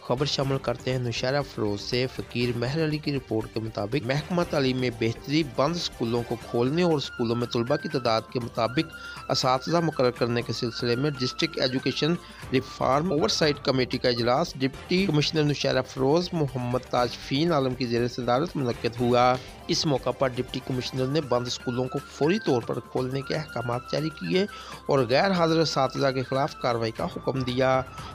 खबर शामिल करते हैं नौशहरा फरोज से। फ़कीर महर अली की रिपोर्ट के मुताबिक महकमा तालीम में बेहतरी, बंद स्कूलों को खोलने और स्कूलों में तलबा की तादाद के मुताबिक असातिज़ा मुकर्रर करने के सिलसिले में district education reform oversight committee का इजलास डिप्टी कमिश्नर नौशहरा फरोज मोहम्मद ताजफीन आलम की ज़ेर सदारत मुनक्किद हुआ। इस मौका पर डिप्टी कमिश्नर ने बंद स्कूलों को फौरी तौर पर खोलने के अहकाम जारी किए और गैर हाजिर असातिज़ा के खिलाफ कार्रवाई का हुक्म दिया।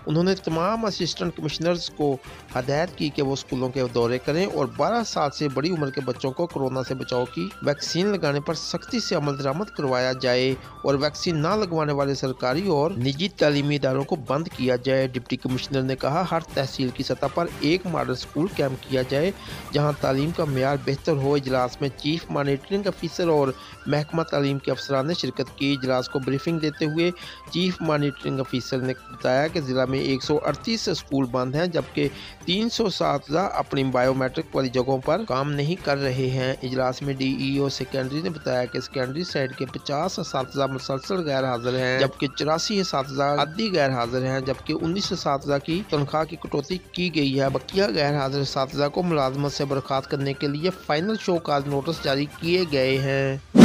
उन्होंने तमाम असिस्टेंट कमिश्नर्स को हदायत की कि वो स्कूलों के दौरे करें और 12 साल से बड़ी उम्र के बच्चों को कोरोना से बचाव की वैक्सीन लगाने पर सख्ती से अमल दरामद करवाया जाए और वैक्सीन ना लगवाने वाले सरकारी और निजी तालीमी इदारों को बंद किया जाए। डिप्टी कमिश्नर ने कहा, हर तहसील की सतह पर एक मॉडल स्कूल कैंप किया जाए जहाँ तालीम का मेयार बेहतर हो। इजलास में चीफ मॉनिटरिंग ऑफिसर और महकमा तालीम के अफसरान ने शिरकत की। इजलास को ब्रीफिंग देते हुए चीफ मॉनिटरिंग ऑफिसर ने बताया कि ज़िला में 138 स्कूल बंद हैं, जबकि 300 असातिज़ा अपनी बायोमेट्रिक वाली जगहों पर काम नहीं कर रहे हैं। इजलास में DEO सेकेंडरी ने बताया कि सेकेंडरी साइड के 50 असातिज़ा मुसलसल गैर हाजिर हैं, जबकि 84 असातिज़ा अद्दी गैर हाजिर हैं, जबकि 19 असातिज़ा की तनख्वाह की कटौती की गई है। बकिया गैर हाजिर असातिज़ा को मुलाजमत से बर्खास्त करने के लिए फाइनल शो काज नोटिस जारी किए गए हैं।